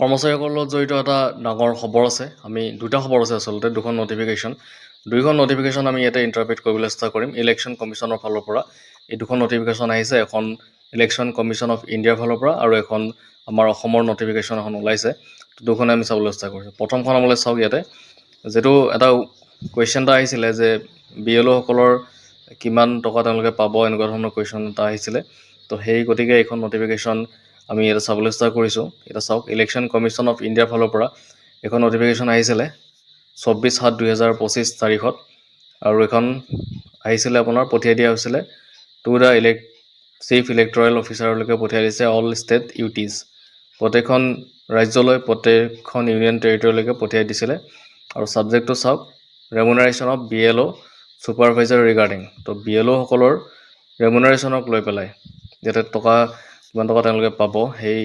কৰ্মচাৰীসকলৰ লগত জড়িত এটা ডাঙৰ খবৰ আছে। আমি দুটা খবৰ আছে আচলতে, দুখন নটিফিকেশ্যন আমি ইয়াতে ইণ্টাৰপ্ৰেট কৰিবলৈ চেষ্টা কৰিম। ইলেকশ্যন কমিশ্যনৰ ফালৰ পৰা এই দুখন নটিফিকেশ্যন আহিছে, এখন ইলেকশ্যন কমিশ্যন অফ ইণ্ডিয়াৰ ফালৰ পৰা আৰু এখন আমাৰ অসমৰ নটিফিকেশ্যন এখন ওলাইছে। দুখনে আমি চাবলৈ চেষ্টা কৰিছোঁ। প্ৰথমখন আমালৈ চাওক ইয়াতে, যিটো এটা কুৱেশ্যন এটা আহিছিলে যে BLO সকলৰ কিমান টকা তেওঁলোকে পাব, এনেকুৱা ধৰণৰ কুৱেশ্যন এটা আহিছিলে। তো সেই গতিকে এইখন নটিফিকেশ্যন আমি ইয়াতে চাবলৈ চেষ্টা কৰিছোঁ। এতিয়া চাওক, ইলেকশ্যন কমিশ্যন অফ ইণ্ডিয়াৰ ফালৰ পৰা এখন নটিফিকেশ্যন আহিছিলে 24/7/2025 তাৰিখত, আৰু এখন আহিছিলে আপোনাৰ পঠিয়াই দিয়া হৈছিলে টু দ্য চিফ ইলেক্টৰেল অফিচাৰলৈকে পঠিয়াই দিছে অল ষ্টেট ইউটিজ, প্ৰত্যেকখন ৰাজ্যলৈ, প্ৰত্যেকখন ইউনিয়ন টেৰিটৰীলৈকে পঠিয়াই দিছিলে। আৰু ছাবজেক্টটো চাওক, remuneration of BLO supervisor regarding. তো BLO সকলৰ ৰেমুনাৰেশ্যনক লৈ পেলাই যাতে কিমান টকা তেওঁলোকে পাব, সেই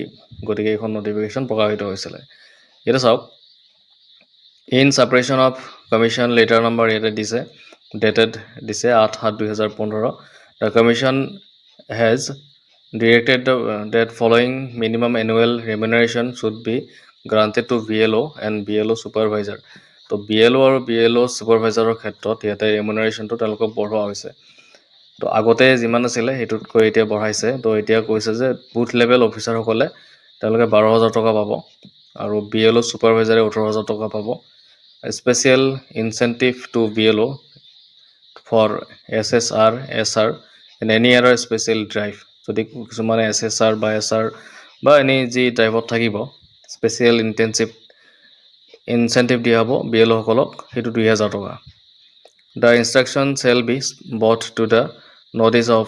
গতিকে এইখন নটিফিকেশ্যন প্ৰকাশিত হৈছিলে। ইয়াতে চাওক, in supersession of commission letter number ইয়াতে দিছে, ডেটেড দিছে 8/7/2015। The commission has directed that following minimum annual remuneration should be granted to BLO and BLO supervisor. তো BLO আৰু BLO ছুপাৰভাইজাৰৰ ক্ষেত্ৰত ইয়াতে ৰেমুনাৰেশ্যনটো তেওঁলোকক বঢ়োৱা হৈছে। তো আগতে যিমান আছিলে সেইটোতকৈ এতিয়া বঢ়াইছে। তো এতিয়া কৈছে যে বুথ লেভেল অফিচাৰসকলে তেওঁলোকে 12,000 টকা পাব, আৰু BLO ছুপাৰভাইজাৰে 18,000 টকা পাব। Special incentive to BLO for SSR, SR and any other special drive. যদি কিছুমানে SSR বা SR বা এনি যি ড্ৰাইভত থাকিব, স্পেচিয়েল ইনচেণ্টিভ দিয়া হ'ব BLO সকলক, সেইটো 2,000 টকা। The instruction shall be brought to the notice of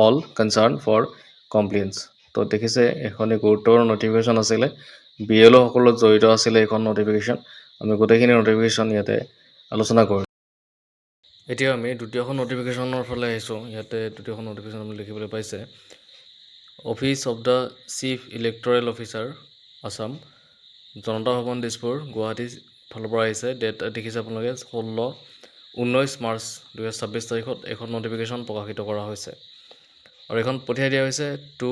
all concern for complaints. তো দেখিছে, এখনেই গুৰুত্বপূৰ্ণ নটিফিকেশ্যন আছিলে, BLO সকলত জড়িত আছিলে এইখন নটিফিকেশ্যন। আমি গোটেইখিনি নটিফিকেশ্যন ইয়াতে আলোচনা কৰোঁ। এতিয়া আমি দ্বিতীয়খন নটিফিকেশ্যনৰ ফালে আহিছোঁ। ইয়াতে দ্বিতীয়খন নটিফিকেশ্যন আপুনি দেখিবলৈ পাইছে, office of the chief electoral officer Assam, Janata Bhawan Dispur, Guwahati ফালৰ পৰা আহিছে। ডেট দেখিছে আপোনালোকে 19 মাৰ্চ 2026 তাৰিখত এখন নটিফিকেশ্যন প্ৰকাশিত কৰা হৈছে, আৰু এখন পঠিয়াই দিয়া হৈছে to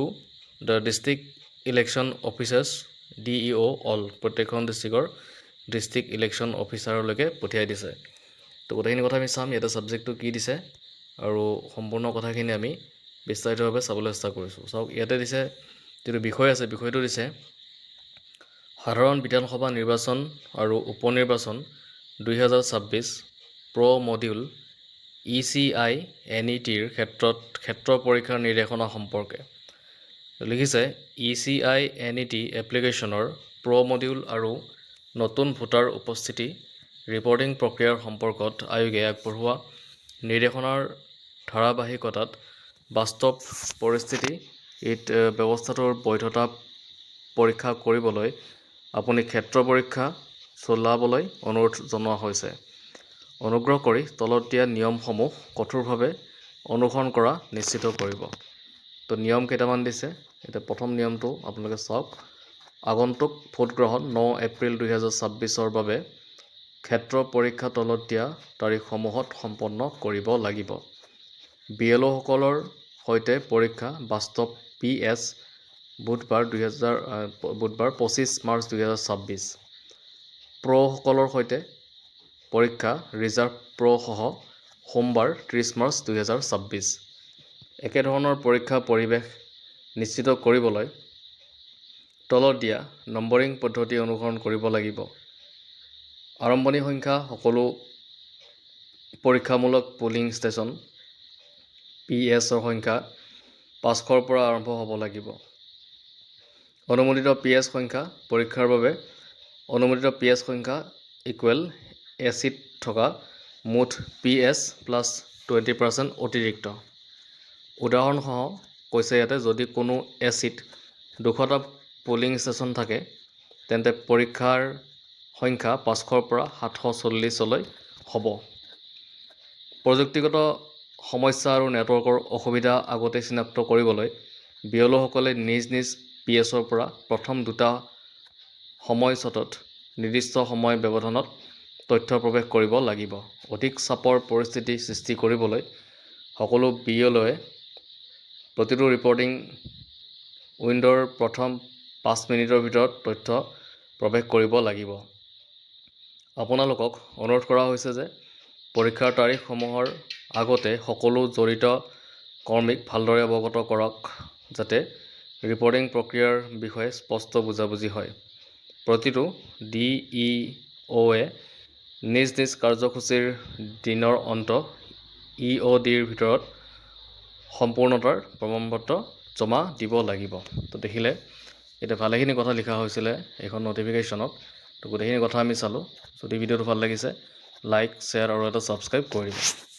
the district election officers DEO all, প্ৰত্যেকখন ডিষ্ট্ৰিক্টৰ ডিষ্ট্ৰিক্ট ইলেকশ্যন অফিচাৰলৈকে পঠিয়াই দিছে। তো গোটেইখিনি কথা আমি চাম, ইয়াতে ছাবজেক্টটো কি দিছে আৰু সম্পূৰ্ণ কথাখিনি আমি বিস্তাৰিতভাৱে চাবলৈ চেষ্টা কৰিছোঁ। চাওক, ইয়াতে দিছে যিটো বিষয় আছে, বিষয়টো দিছে সাধাৰণ বিধানসভা নিৰ্বাচন আৰু উপনিৰ্বাচন 2026 মডিউল ECI NETৰ ক্ষেত্ৰ পৰীক্ষাৰ নিৰ্দেশনা সম্পৰ্কে লিখিছে। ECI NET এপ্লিকেশ্যনৰ মডিউল আৰু নতুন ভোটাৰ উপস্থিতি ৰিপৰ্টিং প্ৰক্ৰিয়াৰ সম্পৰ্কত আয়োগে আগবঢ়োৱা নিৰ্দেশনাৰ ধাৰাবাহিকতাত বাস্তৱ পৰিস্থিতি ব্যৱস্থাটোৰ বৈধতা পৰীক্ষা কৰিবলৈ আপুনি ক্ষেত্ৰ পৰীক্ষা চলাবলৈ অনুৰোধ জনোৱা হৈছে। অনুগ্ৰহ কৰি তলত দিয়া নিয়মসমূহ কঠোৰভাৱে অনুসৰণ কৰা নিশ্চিত কৰিব। তো নিয়ম কেইটামান দিছে। এতিয়া প্ৰথম নিয়মটো আপোনালোকে চাওক, আগন্তুক ভোটগ্ৰহণ 9 এপ্ৰিল 2026 বাবে ক্ষেত্ৰ পৰীক্ষা তলত দিয়া তাৰিখসমূহত সম্পন্ন কৰিব লাগিব। BLO সকলৰ সৈতে পৰীক্ষা বাস্তৱ PS বুধবাৰ 25 মাৰ্চ 2026। সকলৰ সৈতে পৰীক্ষা ৰিজাৰ্ভ সহ সোমবাৰ 30 মাৰ্চ 2026। একেধৰণৰ পৰীক্ষা পৰিৱেশ নিশ্চিত কৰিবলৈ তলত দিয়া নম্বৰিং পদ্ধতি অনুসৰণ কৰিব লাগিব। আৰম্ভণি সংখ্যা সকলো পৰীক্ষামূলক পোলিং ষ্টেচন PSৰ সংখ্যা 500ৰ পৰা আৰম্ভ হ'ব লাগিব। অনুমোদিত PS সংখ্যা পৰীক্ষাৰ বাবে অনুমোদিত PS সংখ্যা ইকুৱেল এচিট থকা মুঠ PS প্লাছ 20% অতিৰিক্ত। উদাহৰণসহ কৈছে ইয়াতে, যদি কোনো এচিট 200টা পোলিং ষ্টেচন থাকে, তেন্তে পৰীক্ষাৰ সংখ্যা 500ৰ পৰা 740লৈ হ'ব। প্ৰযুক্তিগত সমস্যা আৰু নেটৱৰ্কৰ অসুবিধা আগতে চিনাক্ত কৰিবলৈ BLO সকলে নিজ PSৰ পৰা প্ৰথম দুটা সময় ছটত নিৰ্দিষ্ট সময় ব্যৱধানত তথ্য প্ৰৱেশ কৰিব লাগিব। অধিক চাপৰ পৰিস্থিতি সৃষ্টি কৰিবলৈ সকলো BLOৱে প্ৰতিটো ৰিপৰ্টিং উইণ্ডৰ প্ৰথম 5 মিনিটৰ ভিতৰত তথ্য প্ৰৱেশ কৰিব লাগিব। আপোনালোকক অনুৰোধ কৰা হৈছে যে পৰীক্ষাৰ তাৰিখসমূহৰ আগতে সকলো জড়িত কৰ্মীক ভালদৰে অৱগত কৰক যাতে ৰিপৰ্টিং প্ৰক্ৰিয়াৰ বিষয়ে স্পষ্ট বুজাবুজি হয়। প্ৰতিটো DEOয়ে নিজ নিজ কাৰ্যসূচীৰ দিনৰ অন্ত EODৰ ভিতৰত সম্পূৰ্ণতাৰ প্ৰমাণপত্ৰ জমা দিব লাগিব। তো দেখিলে এতিয়া ভালেখিনি কথা লিখা হৈছিলে এইখন নটিফিকেশ্যনত। তো গোটেইখিনি কথা আমি চালোঁ। যদি ভিডিঅ'টো ভাল লাগিছে লাইক শ্বেয়াৰ আৰু এটা ছাবস্ক্ৰাইব কৰি দিব।